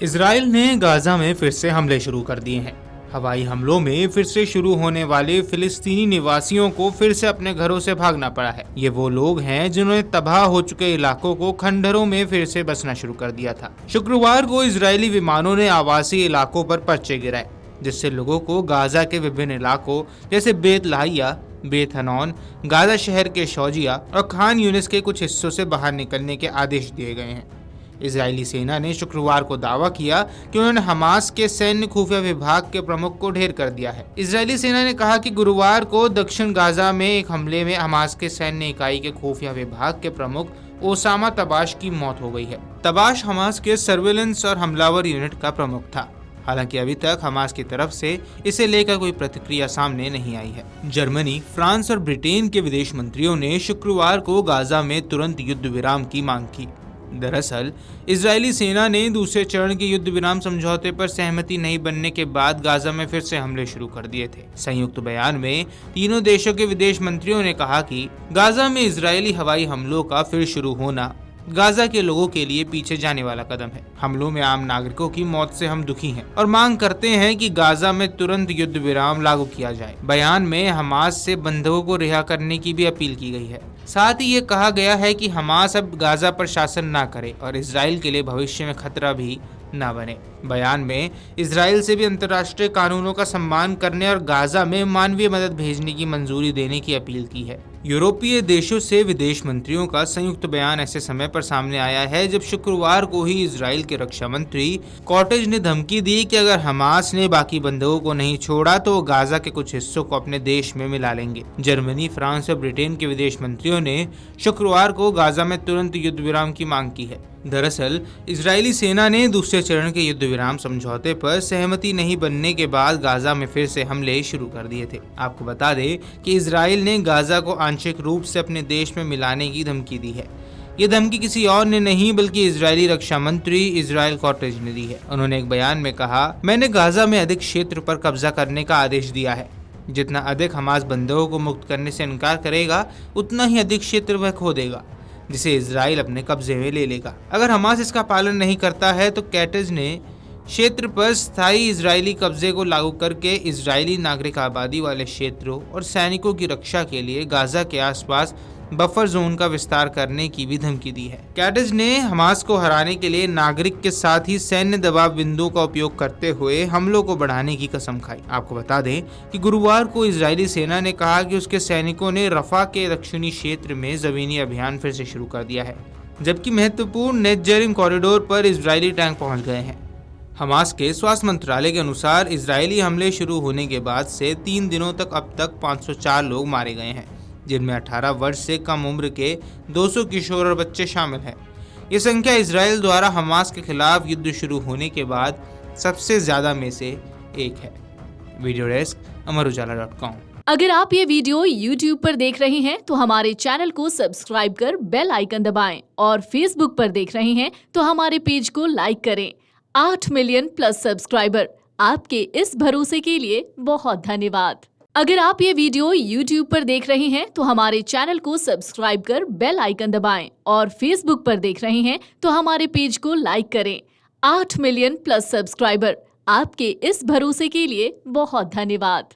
Israel ने Gaza में फिर से हमले शुरू कर दिए हैं। हवाई हमलों में फिर से शुरू होने वाले फिलिस्तीनी निवासियों को फिर से अपने घरों से भागना पड़ा है। ये वो लोग हैं जिन्होंने तबाह हो चुके इलाकों को खंडहरों में फिर से बसना शुरू कर दिया था। शुक्रवार को इजरायली विमानों ने आवासीय इलाकों पर पर्चे गिराए, जिससे लोगों को गाजा के विभिन्न इलाकों जैसे बेत लाहिया, बेत हनौन, गाजा शहर के शौजिया और खान यूनिस के कुछ हिस्सों से बाहर निकलने के आदेश दिए गए हैं। इजरायली सेना ने शुक्रवार को दावा किया कि उन्होंने हमास के सैन्य खुफिया विभाग के प्रमुख को ढेर कर दिया है। इजरायली सेना ने कहा कि गुरुवार को दक्षिण गाजा में एक हमले में हमास के सैन्य इकाई के खुफिया विभाग के प्रमुख ओसामा तबाश की मौत हो गई है। तबाश हमास के सर्वेलेंस और हमलावर यूनिट का प्रमुख था। हालांकि अभी तक हमास की तरफ से इसे लेकर कोई प्रतिक्रिया सामने नहीं आई है। जर्मनी, फ्रांस और ब्रिटेन के विदेश मंत्रियों ने शुक्रवार को गाजा में तुरंत युद्ध विराम की मांग की। दरअसल इजरायली सेना ने दूसरे चरण के युद्ध विराम समझौते पर सहमति नहीं बनने के बाद गाजा में फिर से हमले शुरू कर दिए थे। संयुक्त बयान में तीनों देशों के विदेश मंत्रियों ने कहा कि गाजा में इजरायली हवाई हमलों का फिर शुरू होना गाजा के लोगों के लिए पीछे जाने वाला कदम है। हमलों में आम नागरिकों की मौत से हम दुखी हैं और मांग करते हैं कि गाजा में तुरंत युद्ध विराम लागू किया जाए। बयान में हमास से बंधकों को रिहा करने की भी अपील की गई है। साथ ही ये कहा गया है कि हमास अब गाजा पर शासन ना करे और इजराइल के लिए भविष्य में खतरा भी न बने। बयान में इजराइल से भी अंतर्राष्ट्रीय कानूनों का सम्मान करने और गाजा में मानवीय मदद भेजने की मंजूरी देने की अपील की है। यूरोपीय देशों से विदेश मंत्रियों का संयुक्त बयान ऐसे समय पर सामने आया है जब शुक्रवार को ही इजराइल के रक्षा मंत्री कॉटेज ने धमकी दी कि अगर हमास ने बाकी बंधकों को नहीं छोड़ा तो वो गाजा के कुछ हिस्सों को अपने देश में मिला लेंगे। जर्मनी, फ्रांस और ब्रिटेन के विदेश मंत्रियों ने शुक्रवार को गाजा में तुरंत युद्ध विराम की मांग की है। दरअसल इजरायली सेना ने दूसरे चरण के युद्ध विराम समझौते पर सहमति नहीं बनने के बाद गाजा में फिर से हमले शुरू कर दिए थे। आपको बता दें कि इजराइल ने गाजा को आंशिक रूप से अपने देश में मिलाने की धमकी दी है। ये धमकी किसी और ने नहीं बल्कि इजरायली रक्षा मंत्री इजराइल कॉटेज ने दी है। उन्होंने एक बयान में कहा, मैंने गाजा में अधिक क्षेत्र पर कब्जा करने का आदेश दिया है। जितना अधिक हमास बंधकों को मुक्त करने से इनकार करेगा उतना ही अधिक क्षेत्र वह खो देगा, जिसे इजराइल अपने कब्जे में ले लेगा। अगर हमास इसका पालन नहीं करता है तो कैटेज ने क्षेत्र पर स्थायी इजरायली कब्जे को लागू करके इजरायली नागरिक आबादी वाले क्षेत्रों और सैनिकों की रक्षा के लिए गाजा के आसपास बफर जोन का विस्तार करने की भी धमकी दी है। कैटेज ने हमास को हराने के लिए नागरिक के साथ ही सैन्य दबाव बिंदुओं का उपयोग करते हुए हमलों को बढ़ाने की कसम खाई। आपको बता दें कि गुरुवार को इजरायली सेना ने कहा कि उसके सैनिकों ने रफा के दक्षिणी क्षेत्र में जमीनी अभियान फिर से शुरू कर दिया है, जबकि महत्वपूर्ण नेत्जरिम कॉरिडोर पर इजरायली टैंक पहुंच गए हैं। हमास के स्वास्थ्य मंत्रालय के अनुसार इजरायली हमले शुरू होने के बाद से 3 दिनों तक अब तक 504 लोग मारे गए हैं, जिनमें 18 वर्ष से कम उम्र के 200 किशोर और बच्चे शामिल हैं। ये संख्या इजराइल द्वारा हमास के खिलाफ युद्ध शुरू होने के बाद सबसे ज्यादा में से एक है। Video desk amarujala.com। अगर आप ये वीडियो YouTube पर देख रहे हैं तो हमारे चैनल को सब्सक्राइब कर बेल आइकन दबाएं और Facebook पर देख रहे हैं तो हमारे पेज को लाइक करें। 8 मिलियन प्लस सब्सक्राइबर, आपके इस भरोसे के लिए बहुत धन्यवाद। अगर आप ये वीडियो YouTube पर देख रहे हैं तो हमारे चैनल को सब्सक्राइब कर बेल आइकन दबाएं और Facebook पर देख रहे हैं तो हमारे पेज को लाइक करें। 8 मिलियन प्लस सब्सक्राइबर, आपके इस भरोसे के लिए बहुत धन्यवाद।